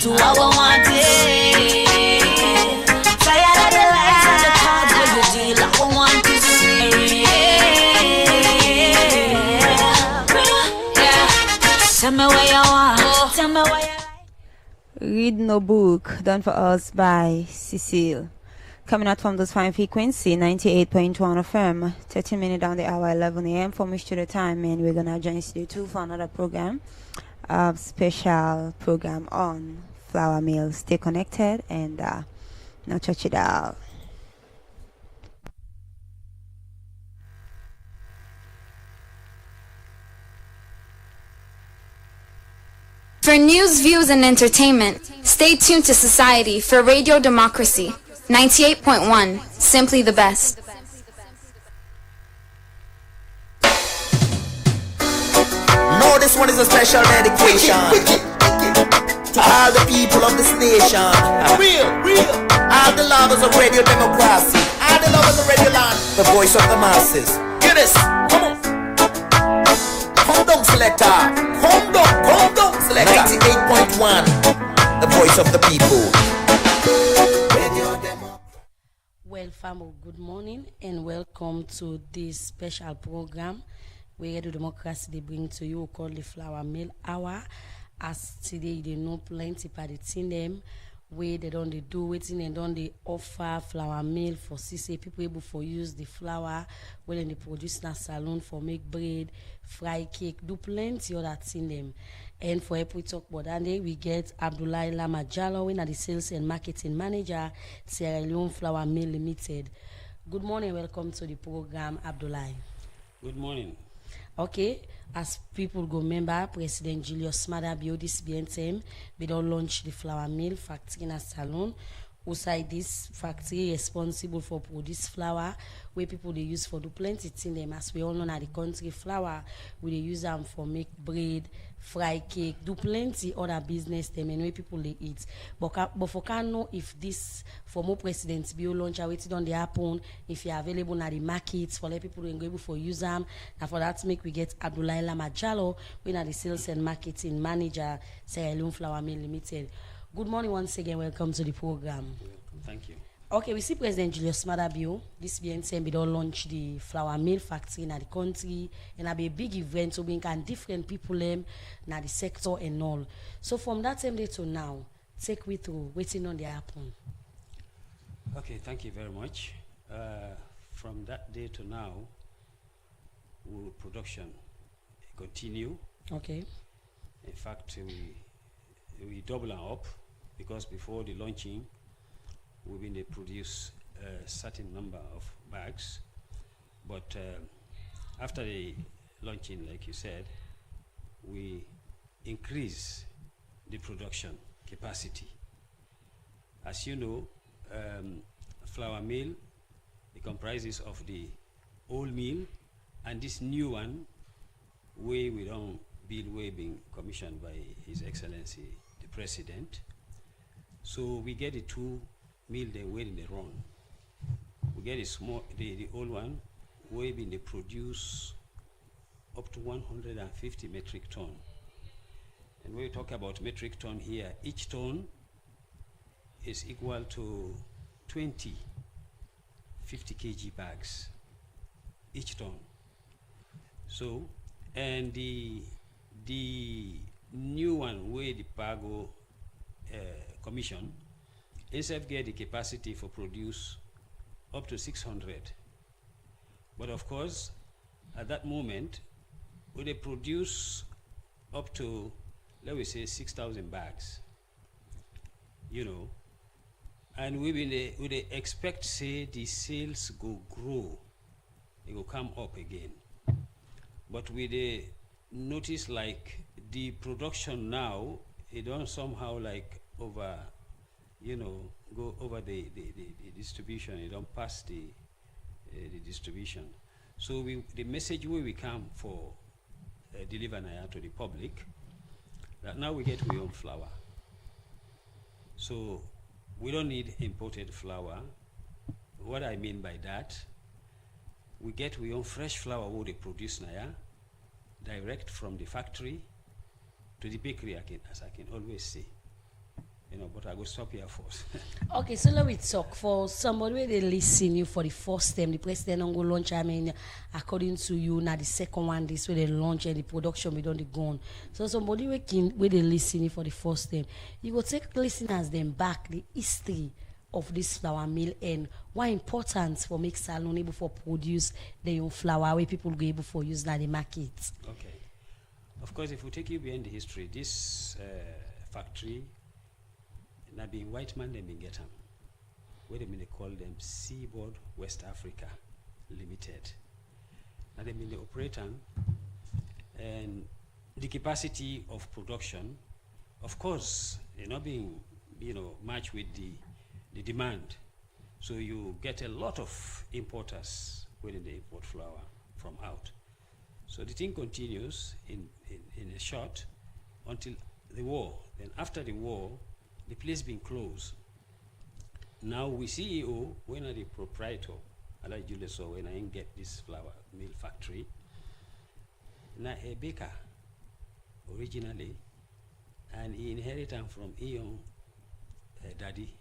to how I want it. Tired of the lies and the cards where you deal. How I want it real. Tell me what you want. Tell me what you like. Read No Book, done for us by Cecile. Coming out from this fine frequency, 98.1 FM, 13 minutes down the hour, 11 a.m. for me to the time, and we're gonna join Studio 2 for another program, special program on flour mill. Stay connected and now touch it out. For news, views, and entertainment, stay tuned to Society for Radio Democracy, 98.1, simply the best. No, this one is a special dedication to all the people of this nation. Real. All the lovers of Radio Democracy. All the lovers of Radio Land. The voice of the masses. Hear this. Come on. Come down, selector. Come down, selector. 98.1. The voice of the people. Well, family, good morning and welcome to this special program where Radio Democracy they bring to you called the Flour Mill Hour. As today they know plenty party in them where they don't they do it and don't they offer flour mill for CC people able for use the flour when they produce in a salon for make bread, fry cake, do plenty other in them. And for help we talk about that day, we get Abdullahi Lama Jallo, we are the sales and marketing manager, Sierra Leone Flour Mill Limited. Good morning, welcome to the program, Abdullahi. Good morning. Okay, as people go remember, President Julius Maada Bio this BNTM, we don't launch the flour mill factory in a salon. Outside this factory responsible for produce flour where people they use for do plenty in them. As we all know now the country flour we they use them for make bread, fry cake, do plenty other business them and where people they eat. But for can know if this for more presidents bio launch waiting on the happen, if you're available na the markets for let people to able for use them. And for that make we get Abdullahi Lama Jallo, we are the sales and marketing manager, Sierra Leone Flour Mill Limited. Good morning once again. Welcome to the program. Welcome. Thank you. Okay, we see President Julius Maada Bio this BNTM we don't launch the flour mill factory in the country and it'll be a big event so we can different people in the sector and all. So from that time day to now, take me through waiting on the happen. Okay, thank you very much. From that day to now, production continue. Okay. In fact, we double up because before the launching, we've been to produce a certain number of bags. But after the launching, like you said, we increase the production capacity. As you know, flour mill, it comprises of the old mill and this new one, where we don't build, way being commissioned by His Excellency the President. So we get the two mill they where in the run. We get a small the old one where they produce up to 150 metric ton. And when we talk about metric ton here, each ton is equal to 50 kg bags each ton. So and the new one where the Pago commission itself get the capacity for produce up to 600. But of course, at that moment, we they produce up to, let me say, 6,000 bags. You know, and we they expect say the sales go grow, it will come up again. But we they notice like the production now, it don't somehow like over, you know, go over the distribution. It don't pass the distribution. So the message where we come for deliver now to the public, that now we get our own flour. So we don't need imported flour. What I mean by that, we get our own fresh flour what they produce now, direct from the factory to the bakery, as I can always say. but I go stop here first. Okay, so let me talk for somebody where they listen you for the first time. The president don't go launch. I mean, according to you, now the second one this where they launch and the production we don't gone. So somebody where they listen you for the first time, you go take listeners them back the history of this flour mill and why important for make salon able for produce their own flour where people go able for use now the market. Okay. Of course, if we take you behind the history, this factory, now being white man, they been get them. Where they call them Seaboard West Africa Limited. Now they mean the operator and the capacity of production, of course, not being matched with the demand. So you get a lot of importers when they import flour from out. So the thing continues in a short until the war. Then after the war, the place being closed. Now we CEO, when are the proprietor, like Julius saw when I get this flour mill factory, now a baker originally, and he inherited from Eon daddy,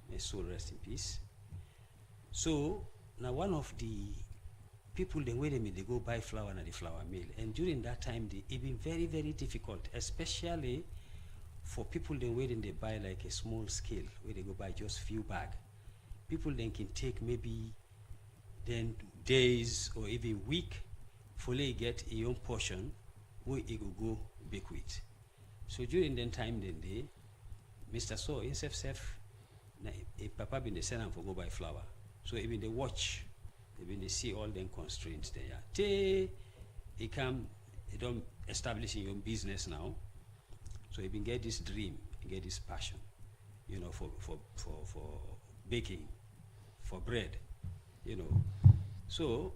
may soul rest in peace. So now one of the people they wait a minute, they go buy flour at the flour mill, and during that time it been very, very difficult, especially for people then waiting they buy like a small scale where they go buy just few bag. People then can take maybe then days or even week for they get a own portion where it go bake with. So during that time then they Mr. So in self a papa been the send for go buy flour. So even they watch, even they see all them constraints there. They come, they don't establish your own business now. So you can get this dream, you get this passion, for baking, for bread, So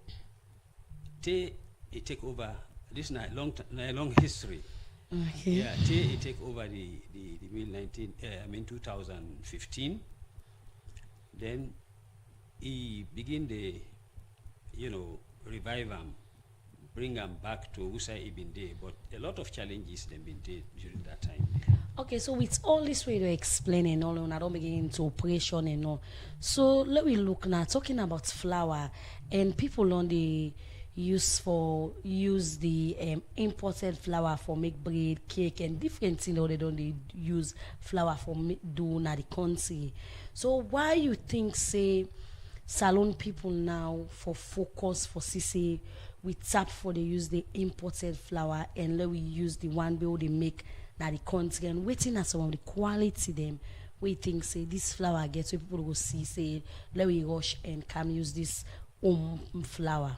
they take over. This is a long history. Okay. Yeah, they take over the mill 2015. Then he begin the, revive them, bring them back to Usa Ibn Day, but a lot of challenges then been there during that time. Okay, so with all this way to explain and all, and I don't begin into operation and all. So let me look now, talking about flour, and people on the use the imported flour for make bread, cake, and different things. They don't use flour for do na the country. So why you think say salon people now for focus for CC we tap for they use the imported flour and let we use the one bill they make na the country and waiting at some of the quality them we think say this flour gets so people will see say let we rush and come use this flour.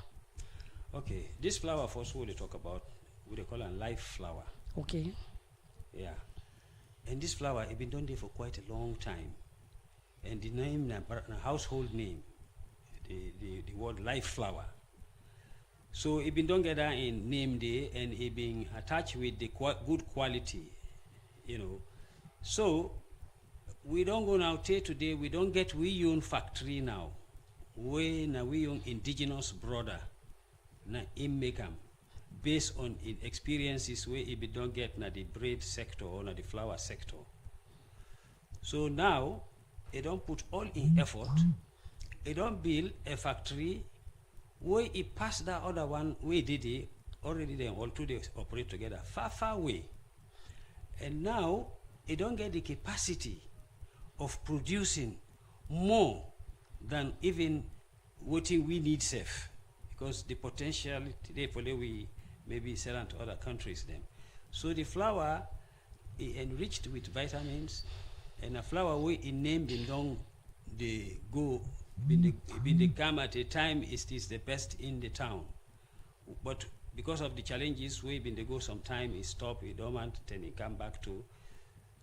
Okay, this flour first what they talk about, what they call a live flour. Okay. Yeah. And this flour has been done there for quite a long time. And the name, the household name, the word live flour. So it been done together in name day and it being attached with the good quality, So we don't go now today, we don't get we own factory now. We own indigenous brother. Na him make them based on experiences where it don't get na the bread sector or na the flour sector. So now they don't put all in effort. They don't build a factory where it pass that other one where did it already then all two they operate together far away. And now they don't get the capacity of producing more than even what we need safe. Because the potential today for we maybe sell to other countries them. So the flour is enriched with vitamins and a flour we in name belong they go they come at a time is the best in the town. But because of the challenges we been they go sometime it stop, it dormant, then it come back to.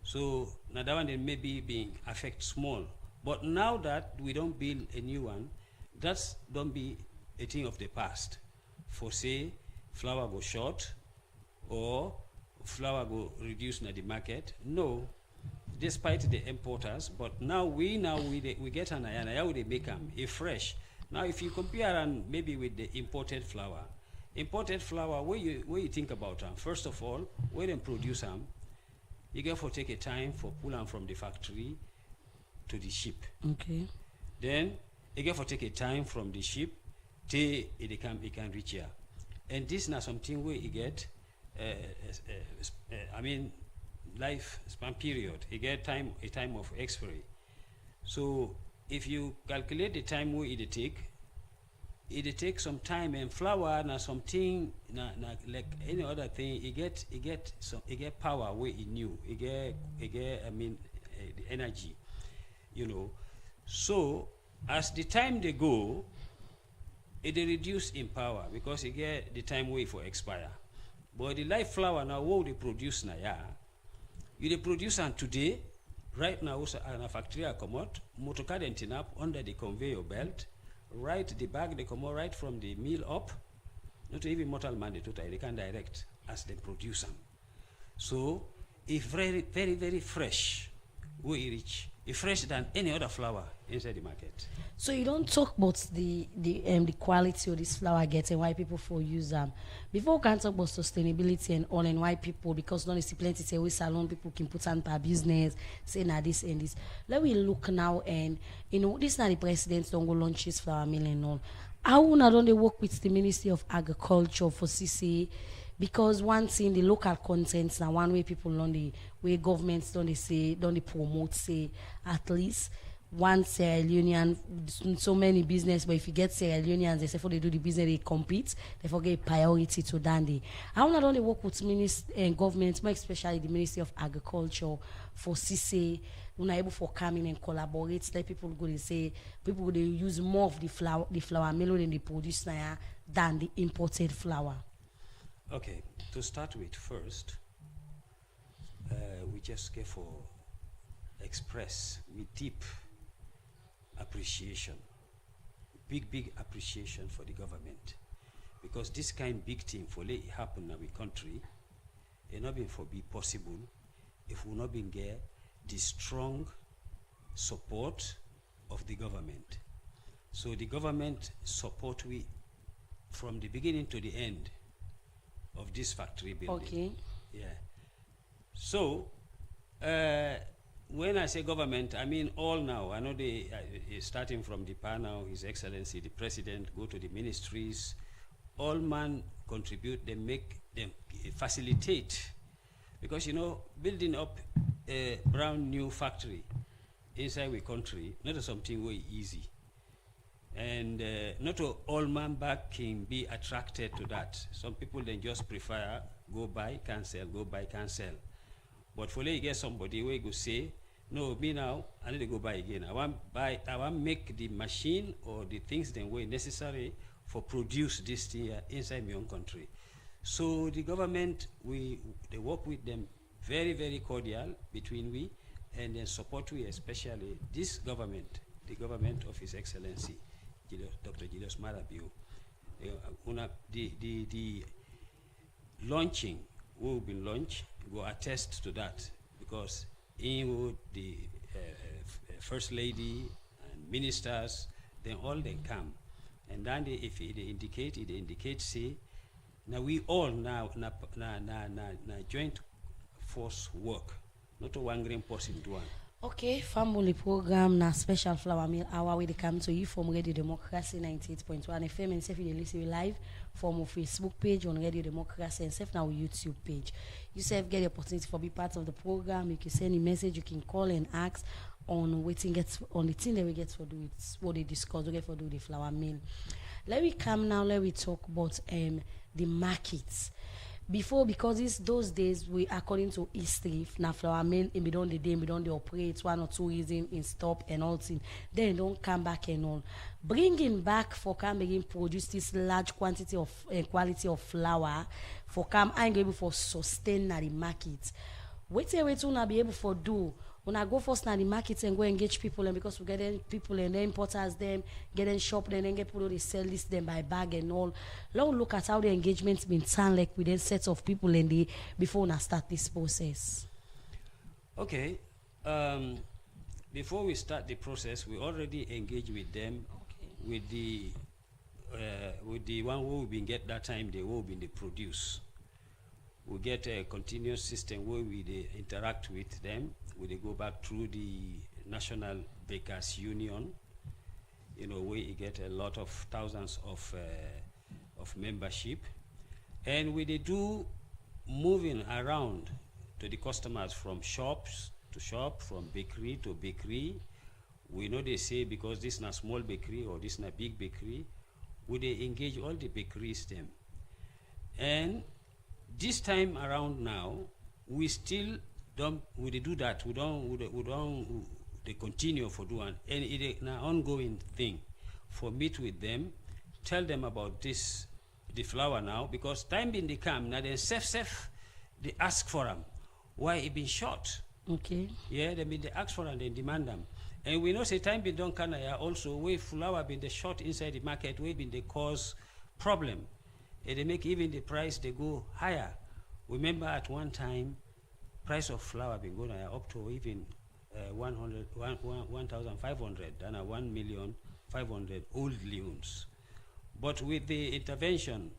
So now that one they may be being affect small. But now that we don't build a new one, that's don't be a thing of the past. For say flour go short or flour go reduce in the market. No, despite the importers, but now we get an ayana, how they make them a fresh. Now if you compare and maybe with the imported flour, where you think about them, first of all, where they produce them, you get for take a time for pull am from the factory to the ship. Okay. Then you get for take a time from the ship till it can reach here. And this now something where you get I mean life span period. You get a time of expiry. So if you calculate the time where it take some time, and flour na something na like any other thing, it get power where it new. It get I mean the energy, you know. So as the time they go, it reduce in power because you get the time way for expire. But the live flour now what they produce now, yeah, you they produce and today, right now also in a factory come out, motorcar then tin up under the conveyor belt, right the bag they come out right from the mill up, not even mortal man they can direct as they produce them. So it's very, very, very fresh, we rich. It's fresher than any other flour inside the market. So you don't talk about the quality of this flour gets and why people for use them. Before we can talk about sustainability and all and why people, because don't see plenty say we salon people can put on per business, say now this and this. Let me look now and you know this now the president don't go launch his flour mill and all. How not don't they work with the Ministry of Agriculture for CCA? Because one thing the local contents now one way people learn the way governments don't they promote say at least one Sierra Leonean so many business, but if you get Sierra Leoneans they say for they do the business they compete, they forget priority to dandy. How not only work with governments, more especially the Ministry of Agriculture for CCA, we're not able for come in and collaborate, let people go they say people they use more of the flour mill than they produce now than the imported flour. Okay, to start with first, we just get for express with deep appreciation, big appreciation for the government, because this kind big thing for let it happen in our country, it not been for be possible if we not been get the strong support of the government. So the government support we from the beginning to the end of this factory building. Okay. Yeah. So when I say government, I mean all now. I know they starting from the panel, His Excellency the President, go to the ministries. All man contribute. They make them facilitate, because you know building up a brand new factory inside the country not something very easy. And not all man back can be attracted to that. Some people then just prefer go buy, cancel, go buy, cancel. But for you get somebody where you go say, no, me now, I need to go buy again. I want make the machine or the things that were necessary for produce this thing inside my own country. So the government, they work with them very, very cordial between we, and then support we, especially this government, the government of His Excellency Dr. Julius Maada Bio. The launching will be launched go attest to that, because in the First Lady and ministers, then all they come, and then if they indicate say now we all now joint force work, not a one green person do one. Okay, family program na special flour mill hour where they come to you from Radio Democracy 98.1 FM, and if you listen live from our Facebook page on Radio Democracy and self now YouTube page. You self get the opportunity for be part of the program. You can send a message, you can call and ask on waiting gets on the thing that we get for do it what they discuss, we get for do the flour mill. Let me come now, let me talk about the markets. Before, because it's those days we according to history na flour mill in bidon the day we don't operate 1 or 2 reasons in stop and all thing, then don't come back and all bringing back for come begin produce this large quantity of quality of flour for come and able for sustain na the market. Wait to not be able for do when I go first na the market and go engage people, and because we get people and the importers them getting shop then get people they sell this them by bag and all. Now look at how the engagement's been done like within sets of people and they before I start this process. Okay. Before we start the process, we already engage with them, with the one who will be get that time they will be the produce. we get a continuous system where we dey interact with them. We dey go back through the National Bakers Union, you know, where you get a lot of thousands of membership, and we dey do moving around to the customers from shops to shop, from bakery to bakery. We know they say because this is a small bakery or this is a big bakery, we dey engage all the bakeries them. And this time around now, we still don't, we dey do that. We don't, they continue for doing, and it is an ongoing thing for meet with them, tell them about this, the flour now, because time been they come, now then safe, they ask for them. Why it been short? Okay. Yeah, they ask for and they demand them. And we know say time been done Canada also where flour been the short inside the market, where been they cause problem. And they make even the price they go higher. Remember at one time, price of flour been going up to even 1,500 and 1,500,000 old leons. But with the intervention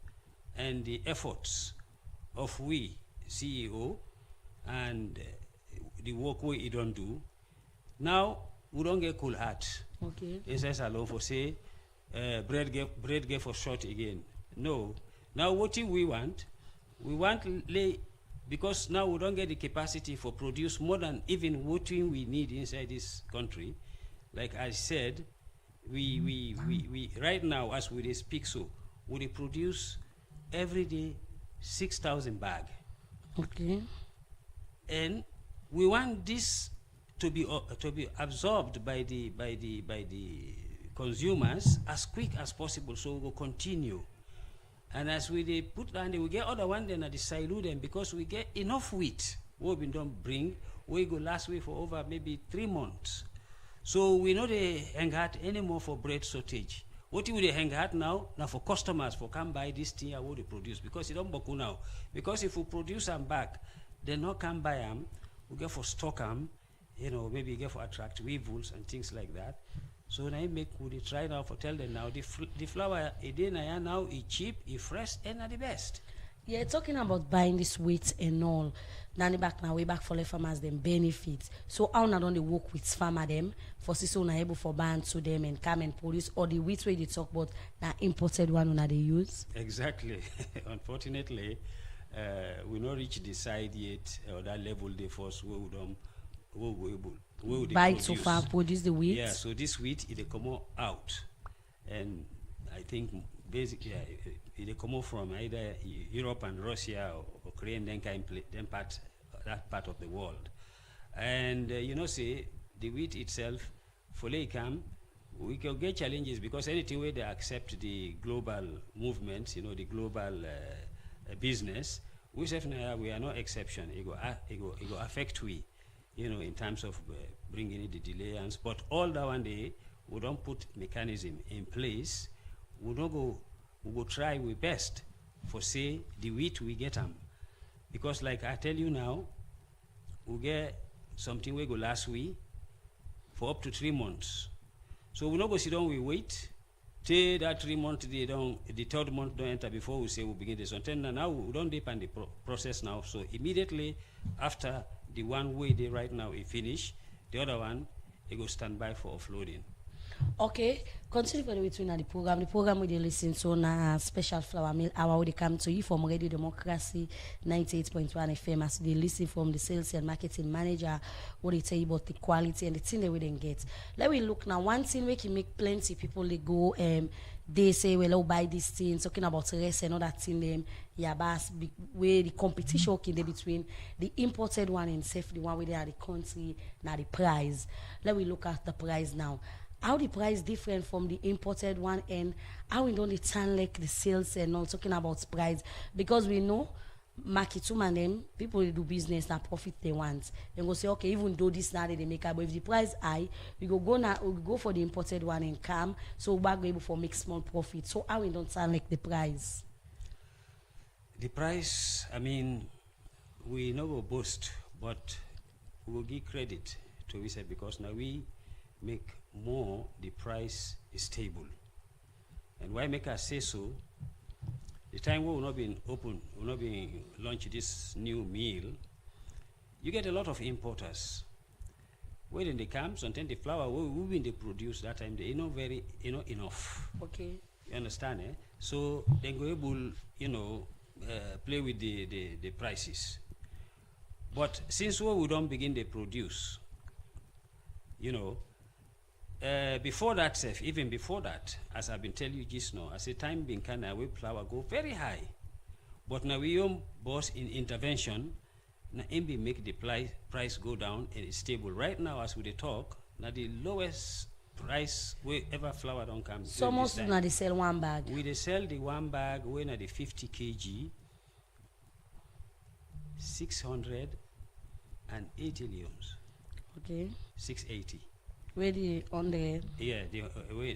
and the efforts of we CEO and the work we don't do, now we don't get cool heart. Okay. It says alone for say bread get for short again. No. Now what we want lay, because now we don't get the capacity for produce more than even what we need inside this country. Like I said, we right now as we speak, so we produce every day 6,000 bag. Okay. And we want this to be absorbed by the consumers as quick as possible, so we will continue. And as we put down, we get other one then at the silo them, because we get enough wheat what we don't bring, we go last week for over maybe 3 months. So we know they hang out anymore for bread shortage. What will they hang out now for customers for come buy this thing I will produce, because it don't boku now. Because if we produce them back, they not come buy them, we get for stock them, you know, maybe get for attract weevils and things like that. So now we try now for tell them now the flour now is cheap, is fresh, and are the best. Yeah, talking about buying this wheat and all. Nanny back now, way back for the farmers them benefits. So how not only work with farmer them for so not able for ban to them and come and produce, or the wheat way they talk about that imported one they use? Exactly. Unfortunately, we not reach the side yet, or that level they force we buy it so far, produce the wheat. Yeah, so this wheat it come out, and I think basically it come from either Europe and Russia or Korea, and then that part of the world. And you know, say the wheat itself, for come, we can get challenges because anything where they accept the global movements, you know, the global business, we are no exception. It go affect we, you know, in terms of bringing in the delayance. But all that one day, we don't put mechanism in place. We go try we best for say the wheat we get them, because like I tell you now, we get something we go last week for up to 3 months. So we not go sit down, we wait till that 3 months the 3rd month don't enter before we say we begin this. So now we don't depend the process now. So immediately after the one way they right now it finish, the other one it go stand by for offloading. Okay, continue for the between the program. The program we listen to na special flour mill hour we come to you from Radio Democracy 98.1 FM as they listen from the sales and marketing manager what they tell you about the quality and the thing they wouldn't get. Let me look now. One thing we can make plenty people they go they say well I'll buy this thing, talking about rest and all that thing them bas where the competition okay between the imported one and safe the one where they are the country now the price. Let me look at the price now. How the price different from the imported one, and how we don't turn like the sales and all talking about price, because we know market and them people they do business and profit they want. They go say okay, even though this now they make up, but if the price high, we go for the imported one and come, so we're able for make small profit. So how we don't turn like the price? The price, I mean, we never boast, but we will give credit to we say because now we make more, the price is stable. And why make us say so? the time we will not be open, will not be launch this new meal, you get a lot of importers. When they come, sometimes the flour when they produce that time, they not very enough. Okay. You understand, eh? So they go able, play with the prices. But since we don't begin to produce, before that, even before that, as I've been telling you just now, as a time being kind of flour go very high. But now we boss in intervention, now MB make the price go down and it's stable. Right now, as we talk, now the lowest price wherever flour don't come. So most now they sell one bag. We sell the one bag when at the 50 kg, 680 leons. Okay. 680. Where the on the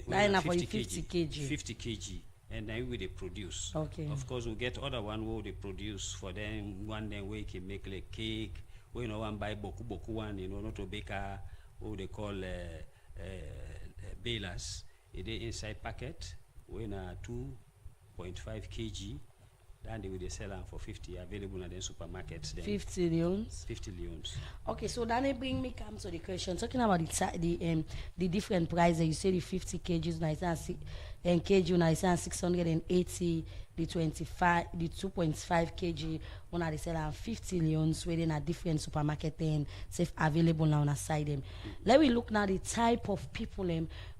line up for 50 kg. 50 kg. And then we they produce. Okay. Of course, we get other one where they produce for them. One then we can make like cake. We one buy boku one, not to bake what they call balers. It is inside packet. We na 2.5 kg. Then they will sell them for 50, available in the supermarkets. Then 50 leons. 50 leons. Okay, so then it bring me come to the question. Talking about the different prices. You say the 50 kgs, and kg, now it's 680. The 2.5 kg, one are they sell 50 leons. Within a different supermarket and safe available now on a side them. Let me look now the type of people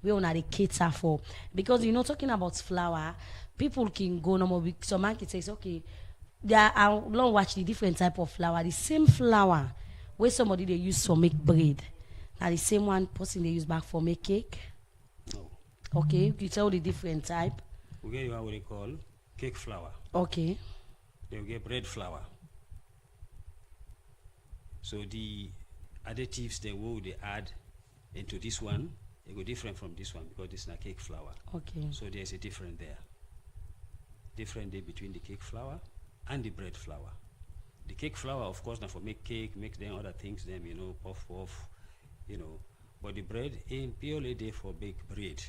we on the cater for, because talking about flour. People can go no more. Some market says, okay, I don't watch the different type of flour. The same flour where somebody they use for make bread. Now the same one person they use back for make cake. No. Okay, you tell the different type. We get what they call cake flour. Okay. They will get bread flour. So the additives they add into this one, they go different from this one because this is not cake flour. Okay. So there's a difference there. Different day between the cake flour and the bread flour. The cake flour, of course, now for make cake, make them other things, them puff, But the bread ain't purely there for bake bread.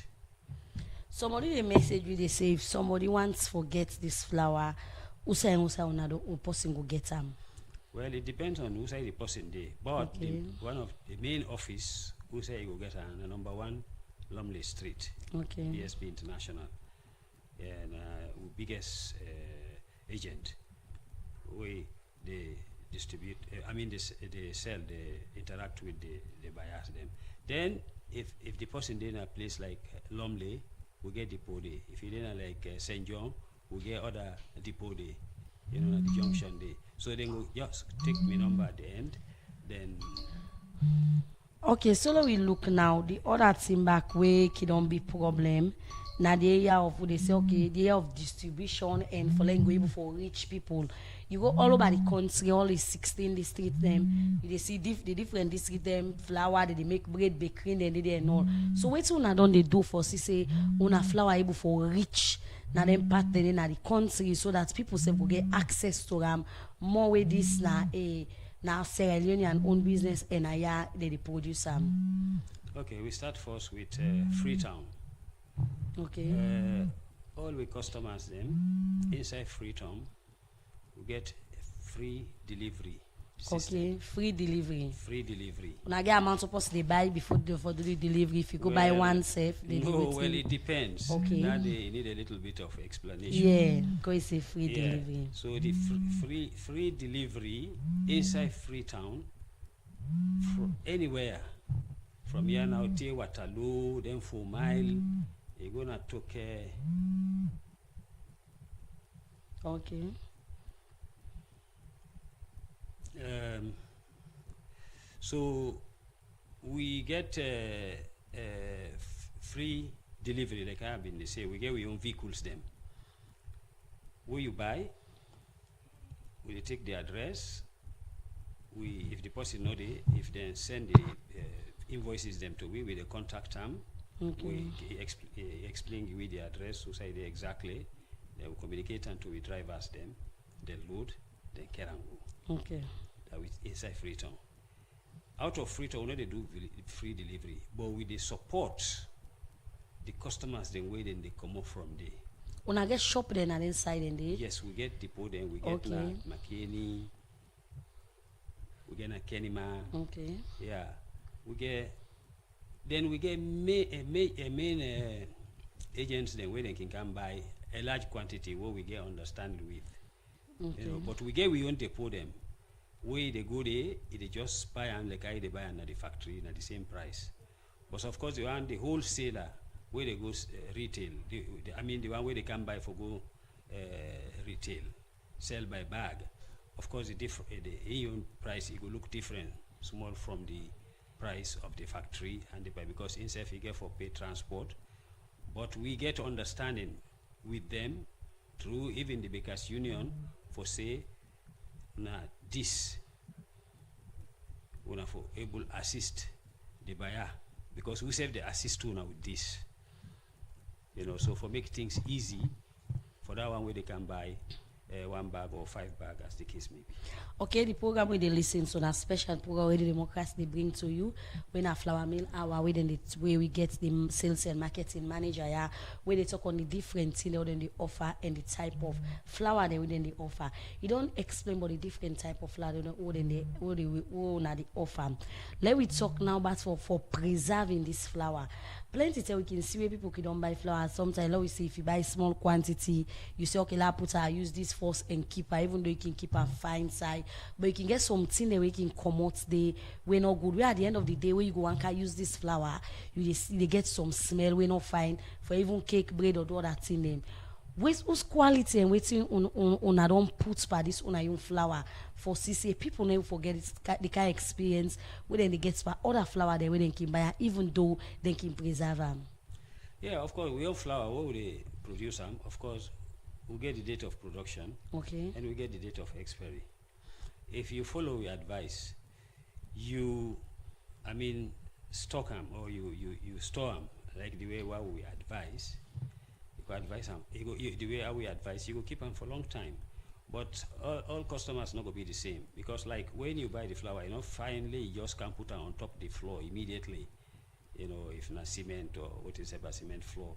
Somebody they message you, they say if somebody wants forget this flour, who person go get them. Well, it depends on who say the person there. But Okay. one of the main office who say you go get the number 1 Lumley Street, Okay. BSB International. And biggest agent, we they distribute. They sell, they interact with the buyers. Them. Then, if the person in a place like Lumley, we get depot day. If you in like St. John, we get other depot day. At the junction day. So then we just take my number at the end. Then. Okay, so let we look now. The other thing back way it don't be problem. Now the area of they say okay, the area of distribution and for language for rich people. You go all over the country, all the 16 districts them. You see the different districts them flour, they make bread, bakery, and all. So what una don't they do for say una flour able for rich now them part then in the country so that people say will get access to them more with this now Sierra Leonean own business and they produce them. Okay, we start first with Freetown. Okay. All we customers them inside Freetown, we get free delivery system. Okay, free delivery. Free delivery. When I get amount supposed to buy before the delivery. If you go buy one safe, they do it. Well, it depends. Okay. Now they need a little bit of explanation. Yeah, because it's a free delivery. So the free delivery inside Freetown, anywhere from here now till Waterloo, then 4 Mile, you're gonna take Okay. So we get free delivery, like I've been say. We get our own vehicles them. Where you buy, we take the address. If the person know if they send the invoices them to we the contact them. Okay. We explain with the address, who say they exactly. They will communicate until we drivers them. They load, then carry and go. Okay. That we inside Freetown. Out of Freetown, they do free delivery, but with the support, the customers then wait and they come up from there. When I get shop then and inside in there. Yes, we get depot then, we get Okay. McKinney, we get Kenima, Okay. yeah. We get main agents then where they can come by a large quantity where we get understand with. Okay. You know, but we own depot them. Where they go there, they just buy and like they buy at the factory at the same price. But of course, they want the wholesaler where they go retail. The one where they can buy for go retail, sell by bag. Of course, the AUN price it will look different, small from the price of the factory and because inside you get for pay transport. But we get understanding with them through even the Bakers Union for say, this una for able assist the buyer because we save the assist to now with this. You know, so for make things easy for that one where they can buy 1 bag or 5 bag as the case may be. Okay, the program where they listen to that special program where the Democrats they bring to you when a flour mill hour where we get the sales and marketing manager where they talk on the different thing within the offer and the type of flour they within the offer. You don't explain about the different type of flour within the offer. Let we talk now about for preserving this flour. Plenty we can see where people can don't buy flour. Sometimes let we see if you buy small quantity, you say okay, I use this first and keep her, even though you can keep a fine side, but you can get something that we can come out they we're not good. We at the end of the day where you go and can use this flour, you see they get some smell, we're not fine for even cake, bread or all that in them. Whose quality and waiting on I don't put by this on your flour for CCA. People never forget it's the kind of experience when they get by other flour they when they can buy even though they can preserve them. Yeah, of course we have flour where they produce them. Of course we get the date of production. Okay. And we get the date of expiry. If you follow your advice, you stock them or you store them like the way what we advise. You advise them. The way how we advise, you go keep them for a long time. But all customers not gonna be the same because like when you buy the flour, finally you just can't put it on top of the floor immediately. If not cement or what is ever cement floor,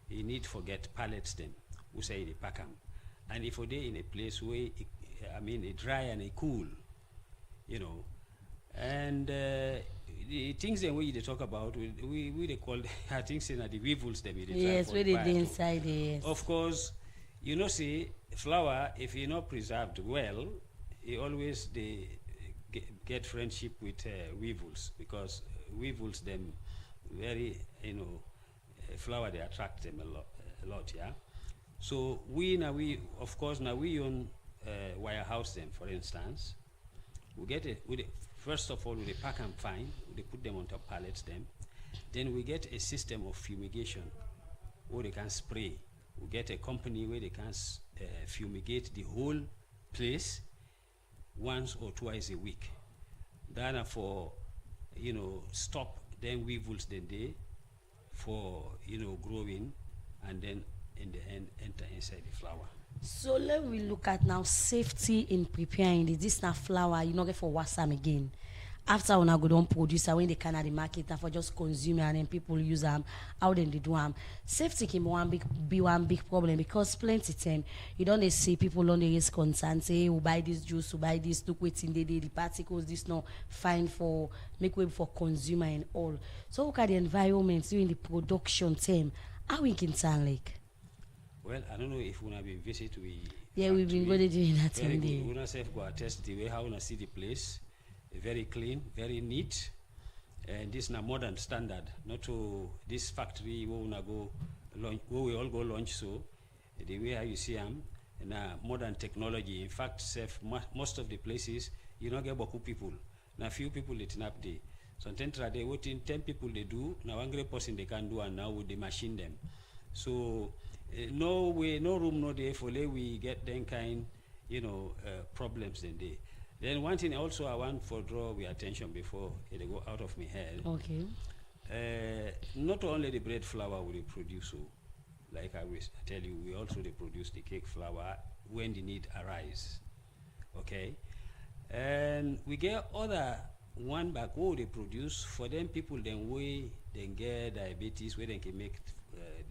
you need to get pallets them. We say they pack them, and if they in a place where it dry and it cool, and the things that we they talk about, we they call I think saying the weevils them. Yes, where they inside yes. Of course, see flour if you're not preserved well, you always they get friendship with weevils because weevils them very flour they attract them a lot yeah. So we own warehouse them for instance. We get it. First of all, we pack them fine. We put them on top pallets them. Then we get a system of fumigation where they can spray. We get a company where they can fumigate the whole place once or twice a week. Then for stop them weevils then they for growing and then in the end enter inside the flour. So let we look at now safety in preparing this now flour you not get for wasam again. After when I go don't produce when they can at the market and for just consumer and then people use them, how then they do them. Safety can be one big problem because plenty time you don't see people on the risk concern say who buy this juice, who buy this, look waiting the particles, this not fine for make way for consumer and all. So look at the environment during the production time, how we can sound like. Well, I don't know if we have been visit we've been going to do that very day. good. We self go attest the way how we see the place. Very clean, very neat, and this is a modern standard. Not to this factory where we go launch, where we all go launch. So the way how you see them, and modern technology. In fact, most of the places you don't get beaucoup people. Now few people lit up there. Sometimes they waiting 10 people they do. Now one great person they can do, and now with the machine them. So no way, no room, no day for we get them kind, problems in there. Then one thing also I want for draw your attention before it go out of my head. Okay. Not only the bread flour we produce, so like I will tell you, we also they produce the cake flour when the need arise. Okay, and we get other one back what they produce for them people then way they get diabetes where they can make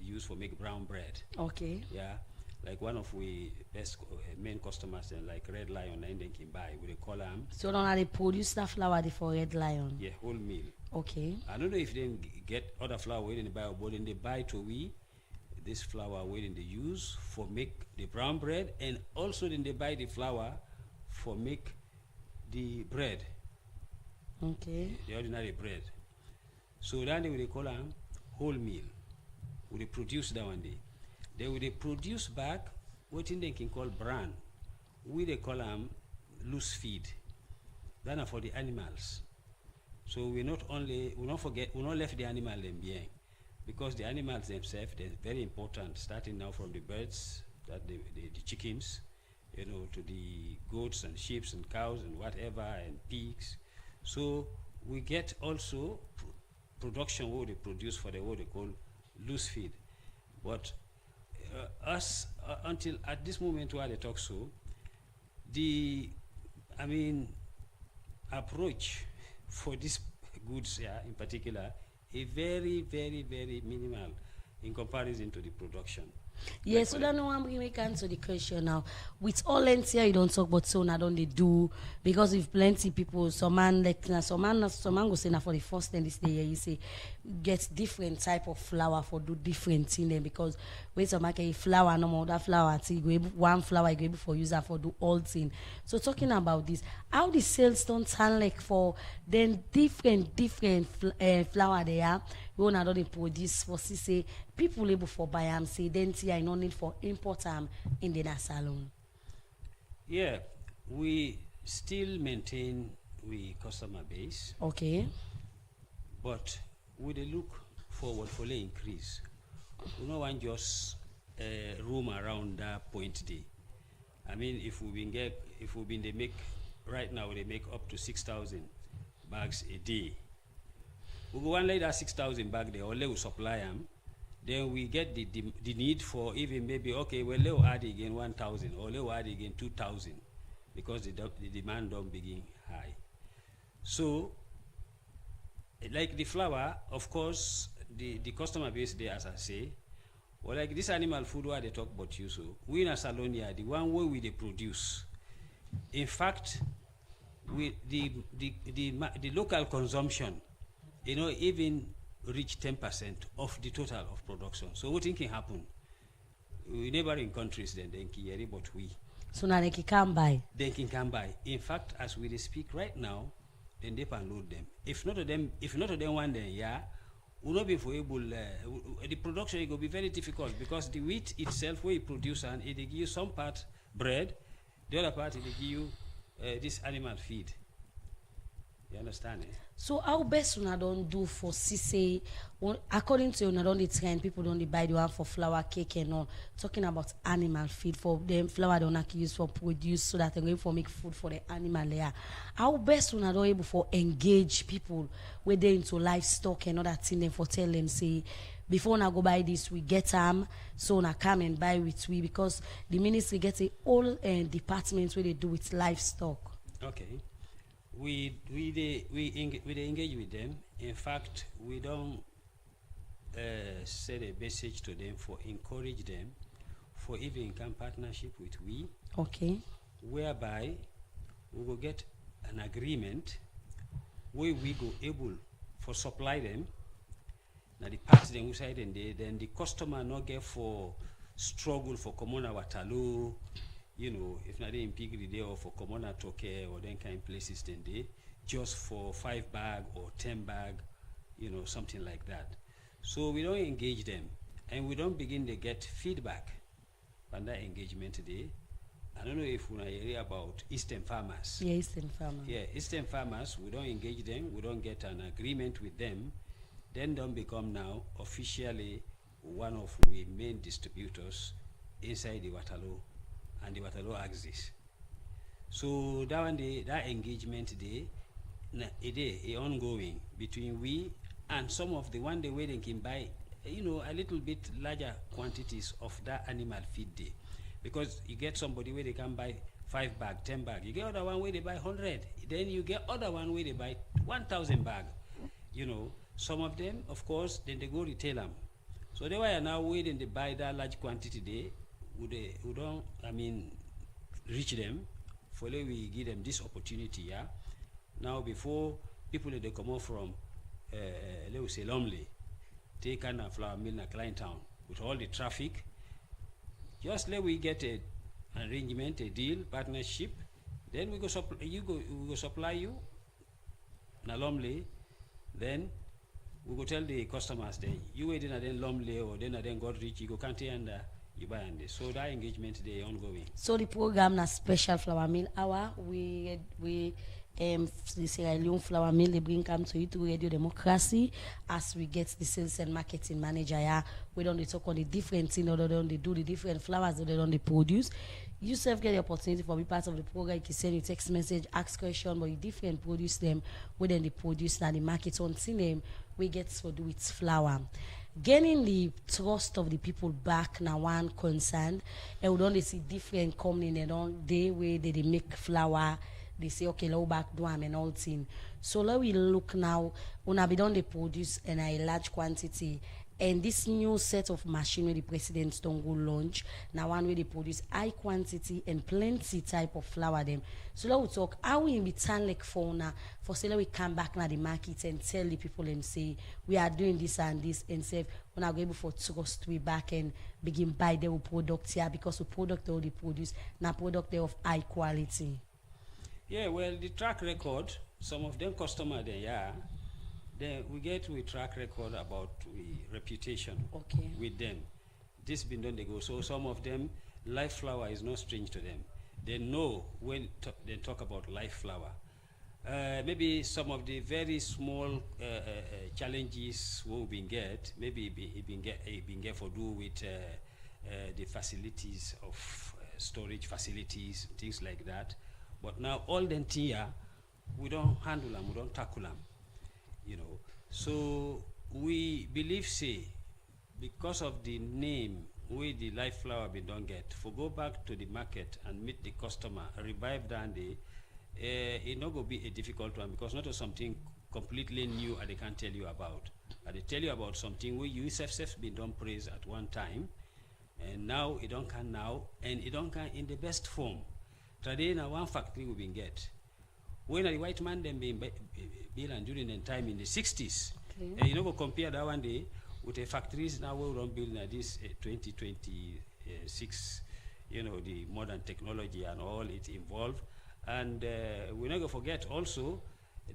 used for make brown bread. Okay. Yeah, like one of we best main customers and like Red Lion and then can buy with a column. So now they produce that flour they for Red Lion. Yeah, whole meal. Okay. I don't know if they get other flour waiting they buy, but then they buy to we this flour waiting they use for make the brown bread, and also then they buy the flour for make the bread. Okay. The ordinary bread. So then they will call them whole meal. We they produce that one day. They will they produce back what they can call bran. We they call them loose feed. That are for the animals. So we not left the animal them behind, because the animals themselves they're very important. Starting now from the birds, that the chickens, you know, to the goats and sheep and cows and whatever and pigs. So we get also production what they produce for the what they call loose feed. But us until at this moment where they talk so, approach for these goods in particular is very, very, very minimal in comparison to the production. Yeah, so that no one we can answer the question now. With all lengths here, you don't talk about so now don't they do, because if plenty people, some man go say now for the first time this day you say get different type of flour for do different thing then, because when some make a flour no more that flour one flour you go able for user for do all thing. So talking about this, how the sales don't sound like for then different flour they are. We not don't produce for say people able for buy them say then I no need for import them in the salon. Yeah, we still maintain we customer base. Okay. But we they look forward for the increase. We no want just room around that point day. I mean, if we they make right now they make up to 6,000 bags a day. We go one like that 6,000 bag there, or they will supply them. Then we get the need for even maybe okay, well they will add again 1,000 or they will add again 2,000 because the demand don't begin high. So, like the flour, of course, the customer base there, as I say, well, like this animal food where they talk about you, so we in a salon here, the one way we they produce. In fact, we the local consumption, you know, even reach 10% of the total of production. So what can happen? We neighboring countries then they can but we. So now they can come by. They can come by. In fact, as we speak right now, then they can load them. If not of them one day, yeah, will not be for able. The production it will be very difficult because the wheat itself, where you produce and it give you some part bread, the other part it give you this animal feed. You understand it? So how best una don't do for say according to una don't the trend people don't buy the one for flour cake and all, talking about animal feed for them flour they not use for produce so that they're going for make food for the animal there. How best una don't able for engage people where they into livestock and all that thing then for tell them say before na go buy this we get them so na come and buy with we, because the ministry gets a whole department where they do with livestock. Okay. We engage with them. In fact, we don't send a message to them for encourage them for even come partnership with we. Okay. Whereby we will get an agreement where we go able for supply them. Now the parts then we side and then the customer not get for struggle for common Waterloo. You know, if not in Pigri there or for Komona Toke or then kind of places then they just for 5 bag or 10 bag, you know, something like that. So we don't engage them and we don't begin to get feedback on that engagement today. I don't know if we hear about Eastern farmers. Yeah, Eastern farmers. Yeah, Eastern farmers, we don't engage them, we don't get an agreement with them, then don't become now officially one of the main distributors inside the Waterloo and the Waterloo axis. So that one day, that engagement day, a ongoing between we and some of the one day where they can buy, you know, a little bit larger quantities of that animal feed day. Because you get somebody where they can buy 5 bag, 10 bag. You get other one where they buy 100. Then you get other one where they buy 1,000 bag. You know, some of them, of course, then they go retail them. So they were now waiting to buy that large quantity there. We don't, I mean, reach them. For we give them this opportunity, yeah. Now before people they come out from, let's say Lumley, take kind of flour mill in Klein Town with all the traffic. Just let we get an arrangement, a deal, partnership. Then we go we go supply you, na Lumley. Then we go tell the customers then you waiting at then Lumley or then God reach you go Kanti and you buy and so that engagement they ongoing. So the program na special flour mill hour. We the Sierra Leone flour mill they bring come to you to Radio Democracy as we get the sales and marketing manager. Yeah, we don't talk on the different thing or they do the different flowers that they don't produce. You self get the opportunity for be part of the program. You can send you text message, ask question, but you different produce them. We then they produce now the market on them. We get to do with flour. Gaining the trust of the people back now one concern, and we don't see different company and on they way they make flour. They say okay, low back do and all thing. So let we look now. When we don't they produce in a large quantity. And this new set of machine where the president don't go launch, now one way they produce high quantity and plenty type of flour them. So let we talk how we be turn like for now for say let we come back now the market and tell the people and say we are doing this and this and say when I go able for trust we back and begin buy their product here because the product they produce now product they of high quality. Yeah, well the track record, some of them customer there, yeah. Then we get we track record about we reputation with them. This been done they go. So some of them live flour is not strange to them. They know when they talk about live flour. Maybe some of the very small challenges we've been get. Maybe it been get for do with the facilities of storage facilities, things like that. But now all them here, we don't handle them, we don't tackle them. You know, so we believe say because of the name we the live flour we don't get for go back to the market and meet the customer revive that day it not gonna be a difficult one because not something completely new and they can't tell you about. They tell you about something where you self been done praise at one time and now it don't can now and it don't can in the best form. Today now one factory we been get. When the white man them being built and during the time in the 60s, and you know, compare that one day with the factories now we don't build at this 2026, you know, the modern technology and all it involved. And we're not going to forget also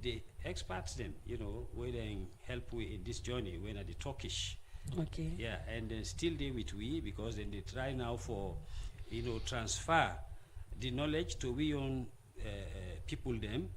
the experts them, you know, where they help we in this journey when at the Turkish. Okay. Yeah, and then still there with we because then they try now for, you know, transfer the knowledge to we own people them.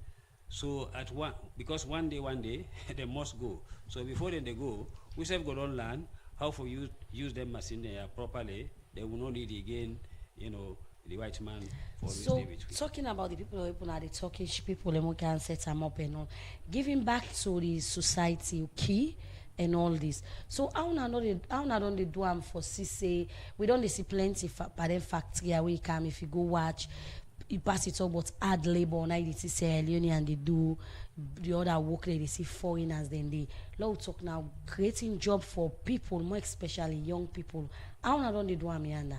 So at one because one day they must go. So before then they go, we have got on learn how for use them machine properly. They will not need again, you know, the white man for so stay with talking about the people who are the Turkish people and we can set them up and all, giving back to the society key and all this. So how not don't they do them for say we don't see plenty by them factory where you come if you go watch. You pass it about hard labor on IDT Sierra Leone and they do the other work they see foreigners then they now talk now creating job for people more especially young people. How not don't they do Amianda?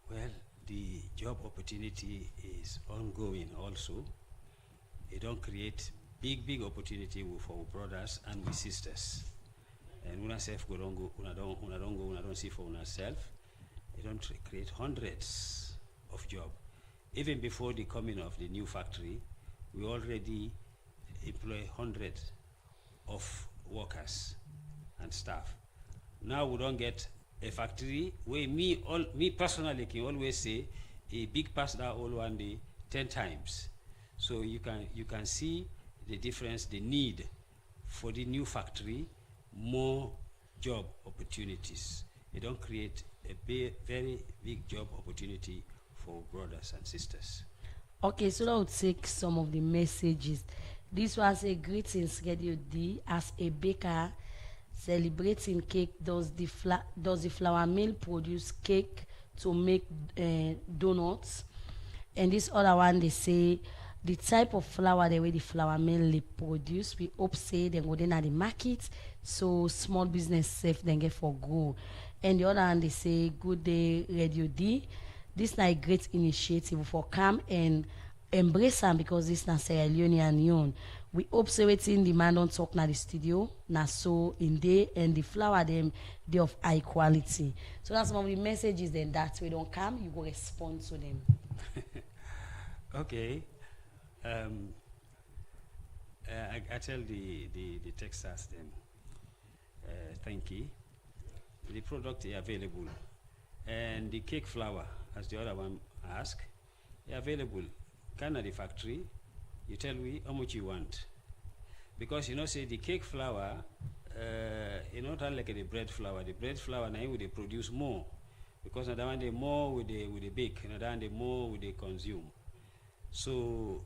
Well, the job opportunity is ongoing also. It don't create big opportunity for brothers and with sisters. And when I say go don't go, when I don't see for ourselves, it don't create hundreds of jobs. Even before the coming of the new factory, we already employ hundreds of workers and staff. Now we don't get a factory where me personally can always say a big pass that all one day 10 times. So you can see the difference, the need for the new factory, more job opportunities. It don't create a very big job opportunity for brothers and sisters. Okay, so I would take some of the messages. This was a greetings Radio D as a baker celebrating cake. Does the flour mill produce cake to make donuts? And this other one they say the type of flour the way the flour mill they produce, we hope say then go then at the market, so small business safe then get for go. And the other hand they say good day Radio D. This is a great initiative for come and embrace them because this na Sierra Leonean young. We hope so waiting demand on talk na the studio na so in day and the flour them they of high quality. So that's some of the messages then that we don't come, you go respond to them. Okay. I tell the Texas then, thank you. The product is available, and the cake flour, as the other one asked, is available. Can at the factory, you tell me how much you want, because you know say the cake flour, not like the bread flour. The bread flour now they produce more, because another one they more with the bake, another one they more with the consume. So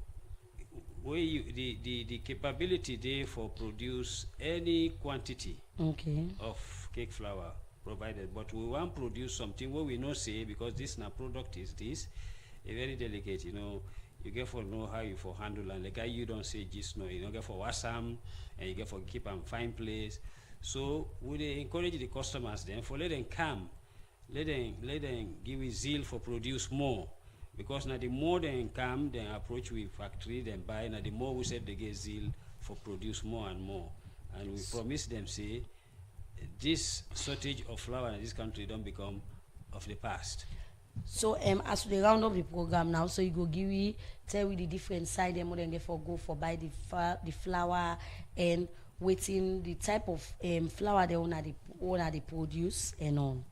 where you the capability there for produce any quantity of cake flour provided, but we want produce something where we know say because this na product is this a very delicate, you get for know how you for handle, and the guy you don't say just no, get for wash them and you get for keep and fine place. So we they encourage the customers then for let them come, let them give you zeal for produce more. Because now the more they come, they approach with factory, then buy, now the more we said they get zeal for produce more and more. And we promise them, say, this shortage of flour in this country don't become of the past. So as we round up the program now, so you go give me, tell we the different side them then get for go for buy the flour and waiting the type of flour they own they produce and on.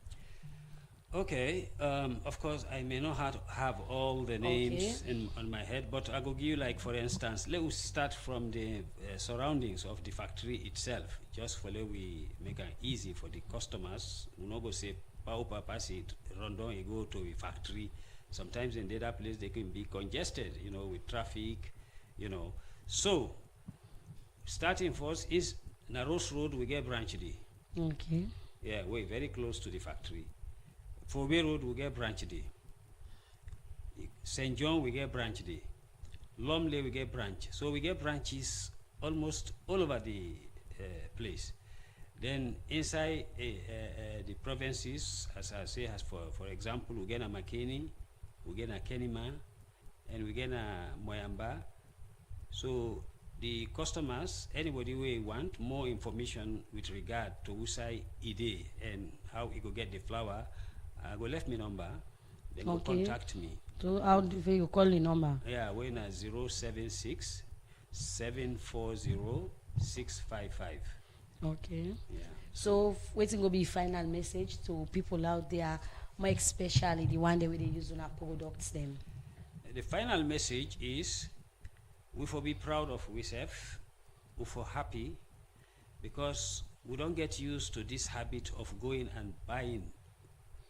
Okay, of course, I may not have all the names on my head, but I will give you, like, for instance, let us start from the surroundings of the factory itself, just for let we make it easy for the customers. We not go say, Paupa pass it, Rondon, you go to the factory. Sometimes in the other place, they can be congested, with traffic, So, starting first is Naros Road, we get branch D. Okay. Yeah, we're very close to the factory. Fobe Road, we get branch D. St. John, we get branch D. Lumley, we get branch. So we get branches almost all over the place. Then inside the provinces, as I say, for example, we get a Makeni, we get a Kenima, and we get a Moyamba. So the customers, anybody who want more information with regard to Usai Ide and how you go get the flour, go left me number, then go contact me. So how do you call the number? Yeah, we're in 076 740 655. Okay. Yeah. So waiting will be final message to people out there, more especially the one that we use on our products then. The final message is we for be proud of ourselves, we for happy, because we don't get used to this habit of going and buying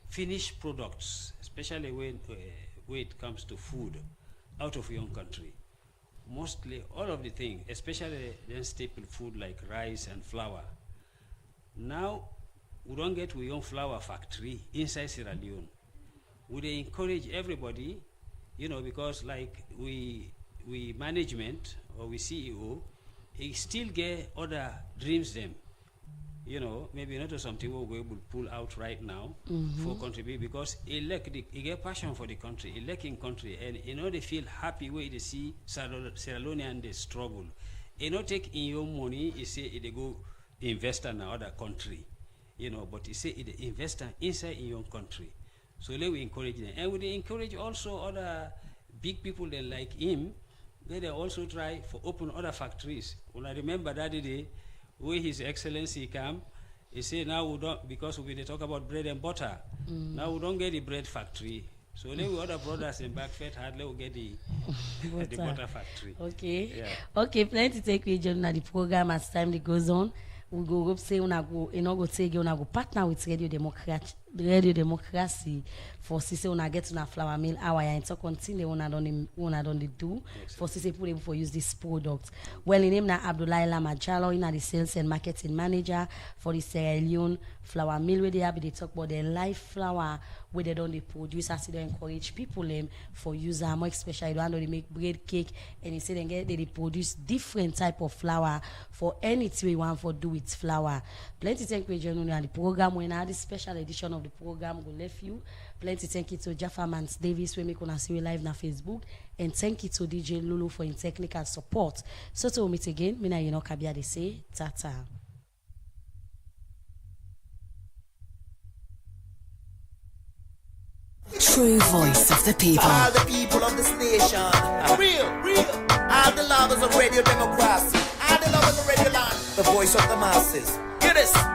finished products, especially when it comes to food out of your own country. Mostly all of the things, especially the staple food like rice and flour. Now we don't get our own flour factory inside Sierra Leone. We encourage everybody, because like we management or we CEO, he still get other dreams them. Maybe not something we're able to pull out right now for contribute, because he get passion for the country, he like in country, and they feel happy when they see Sierra Leonean they struggle. Take in your money, he say they go invest in another country, but he say they invest inside in your own country. So let we encourage them, and we encourage also other big people that like him. They also try for open other factories. When I remember that day, where His Excellency come, he said now we don't, because we talk about bread and butter. Now we don't get the bread factory. So let we other brothers in Backfed hardly will get the butter factory. Okay. Yeah. Okay, plenty take we join the program as time goes on. We go up say una go take una go partner with Radio Democracy for Sise una get una flour mill hour and to continue una don't do for Sise put able for use this product. Well, in name na Abdullahi Lamajalo, in the sales and marketing manager for the Sierra Leone flour mill where they have they talk about their live flour where they don't produce as they encourage people for use more especially when they make bread cake and instead they produce different type of flour for anything we want for do with flour. Plenty thank you and the program when I had this special edition of the program go left you. Plenty thank you to Jaffa Mans Davis we make on see live na Facebook and thank you to DJ Lulu for in technical support. So to meet again, me na you know Kabia they say tata. True voice of the people. All the people of this nation. Real. All the lovers of Radio Democracy. All the lovers of Radio Land. The voice of the masses. Hear this.